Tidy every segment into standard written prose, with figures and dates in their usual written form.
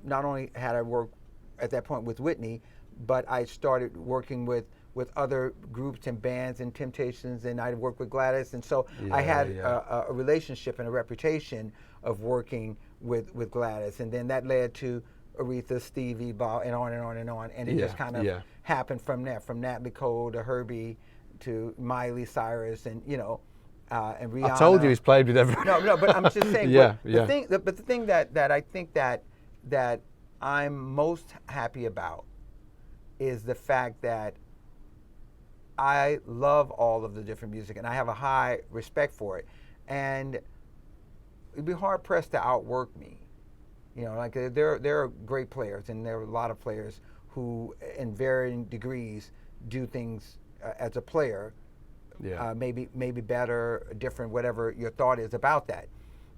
not only had I worked at that point with Whitney, but I started working with other groups and bands and Temptations, and I worked with Gladys, and so I had a relationship and a reputation of working with Gladys, and then that led to Aretha, Stevie, Bob, and on and on and on, and it just kind of happened from there, from Nat King Cole to Herbie to Miley Cyrus, and and Rihanna. I told you he's played with everyone. No, but I'm just saying. The thing that I think that I'm most happy about is the fact that I love all of the different music, and I have a high respect for it, and it'd be hard pressed to outwork me. Like there are great players, and there are a lot of players who, in varying degrees, do things as a player, maybe better, different, whatever your thought is about that.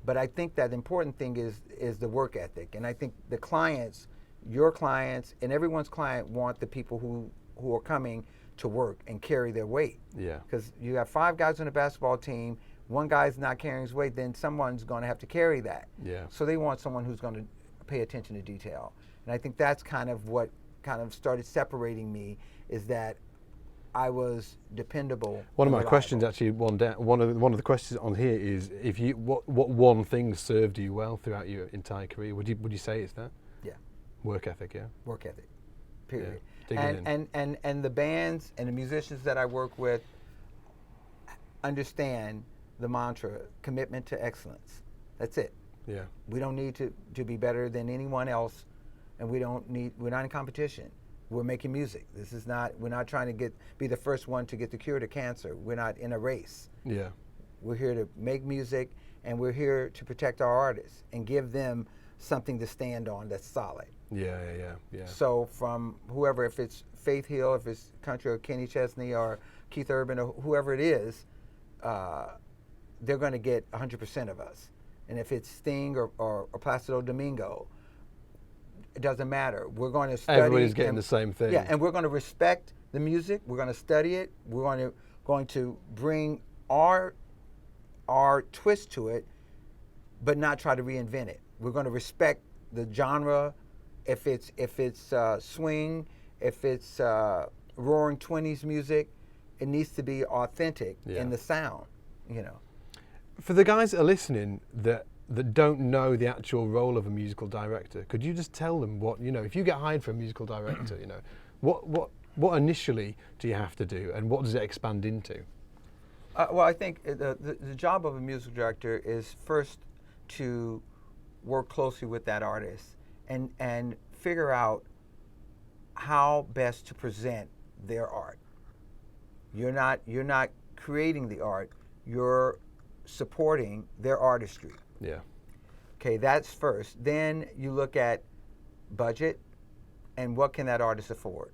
But I think that the important thing is the work ethic, and I think the clients, your clients, and everyone's client want the people who are coming to work and carry their weight. Yeah. Because you have 5 guys on a basketball team, one guy's not carrying his weight, then someone's going to have to carry that. Yeah. So they want someone who's going to pay attention to detail. And I think that's kind of what kind of started separating me, is that I was dependable. One of my reliable. questions, actually, one of the questions on here is, if you what one thing served you well throughout your entire career? Would you say it's that? Yeah. Work ethic, yeah. Work ethic. Period. Yeah. And the bands and the musicians that I work with understand the mantra, commitment to excellence. That's it. Yeah. We don't need to be better than anyone else, and we're not in competition. We're making music. We're not trying to be the first one to get the cure to cancer. We're not in a race. Yeah. We're here to make music, and we're here to protect our artists and give them something to stand on that's solid. Yeah. So from whoever, if it's Faith Hill, if it's country, or Kenny Chesney, or Keith Urban, or whoever it is, they're going to get 100% of us. And if it's Sting or Placido Domingo, it doesn't matter. We're going to study. Everybody's getting the same thing. Yeah, and we're going to respect the music. We're going to study it. We're going to bring our twist to it, but not try to reinvent it. We're going to respect the genre. If it's swing, if it's roaring 20s music, it needs to be authentic in the sound. For the guys that are listening that don't know the actual role of a musical director, could you just tell them what, if you get hired for a musical director, what initially do you have to do, and what does it expand into? Well, I think the job of a musical director is first to work closely with that artist and figure out how best to present their art. You're not creating the art, you're supporting their artistry. Yeah. Okay, that's first. Then you look at budget and what can that artist afford,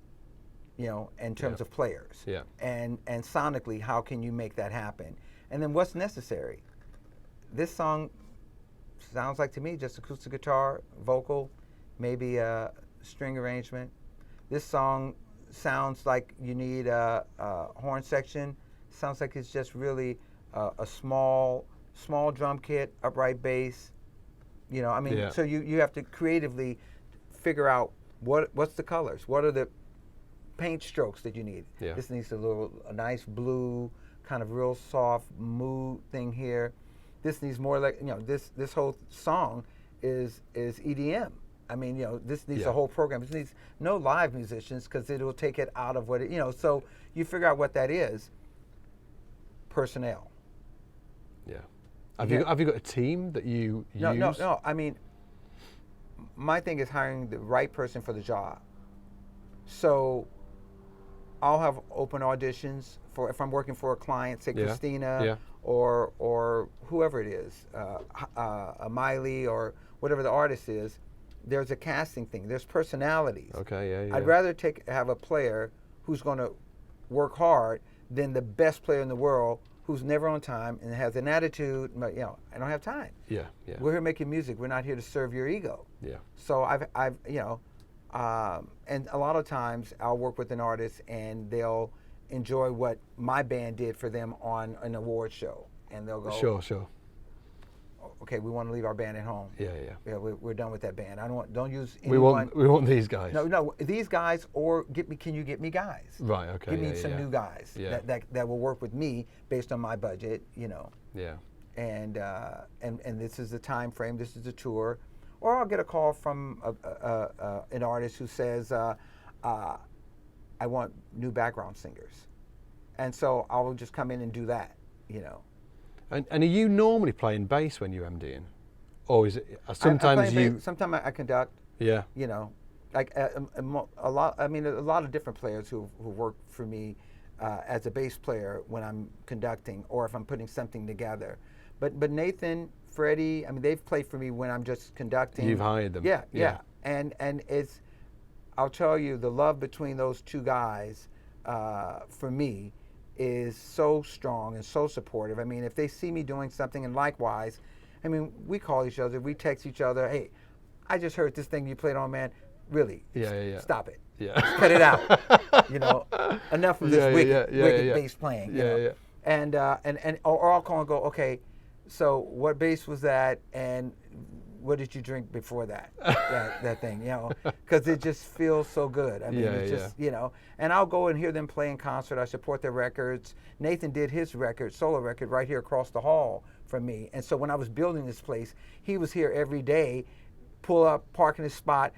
in terms of players. Yeah. And sonically, how can you make that happen? And then what's necessary? This song sounds like to me just acoustic guitar, vocal, maybe a string arrangement. This song sounds like you need a horn section. Sounds like it's just really a small drum kit, upright bass. So you have to creatively figure out what's the colors, what are the paint strokes that you need. Yeah. This needs a nice blue, kind of real soft mood thing here. This needs more like, this whole song is EDM. This needs a whole program. This needs no live musicians because it will take it out of what it, so you figure out what that is. Personnel. Yeah. Have you got a team that you use? No. My thing is hiring the right person for the job. So I'll have open auditions for, if I'm working for a client, say Christina or whoever it is, a Miley or whatever the artist is. There's a casting thing. There's personalities. Okay, yeah. I'd rather have a player who's going to work hard than the best player in the world who's never on time and has an attitude. I don't have time. Yeah. We're here making music. We're not here to serve your ego. Yeah. So I've and a lot of times I'll work with an artist and they'll enjoy what my band did for them on an award show, and they'll go, Sure. okay, we want to leave our band at home. Yeah. We're done with that band. Don't use anyone. We want these guys. No, these guys, or can you get me guys? Right. Okay. Give me some new guys that will work with me based on my budget. Yeah. And this is the time frame. This is the tour. Or I'll get a call from an artist who says, I want new background singers. And so I will just come in and do that, And are you normally playing bass when you're MDing? Or is it sometimes Sometimes I conduct. Yeah. Like a lot of different players who work for me as a bass player when I'm conducting or if I'm putting something together. But Nathan, Freddie, they've played for me when I'm just conducting. You've hired them. Yeah. And it's, I'll tell you, the love between those two guys for me is so strong and so supportive. If they see me doing something, and likewise, we call each other, we text each other, hey, I just heard this thing you played on, man. Really? Yeah. Stop it. Yeah. Just cut it out. Enough of this wicked bass playing. And or I'll call and go, okay, so what bass was that, and what did you drink before that? that thing, because it just feels so good. It's just, and I'll go and hear them play in concert. I support their records. Nathan did his solo record right here across the hall from me. And so when I was building this place, he was here every day, pull up, park in his spot.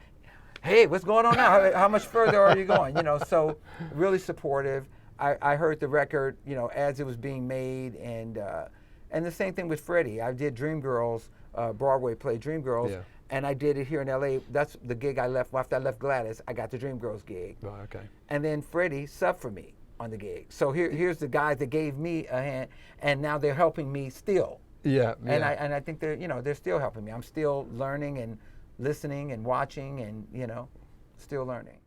Hey, what's going on now? How much further are you going? So really supportive. I heard the record, as it was being made, and the same thing with Freddie. I did Dreamgirls, Broadway play Dreamgirls, and I did it here in LA. That's the gig I left after I left Gladys. I got the Dreamgirls gig. Right, okay. And then Freddie subbed for me on the gig. So here's the guys that gave me a hand, and now they're helping me still. Yeah. And I think they're still helping me. I'm still learning and listening and watching and still learning.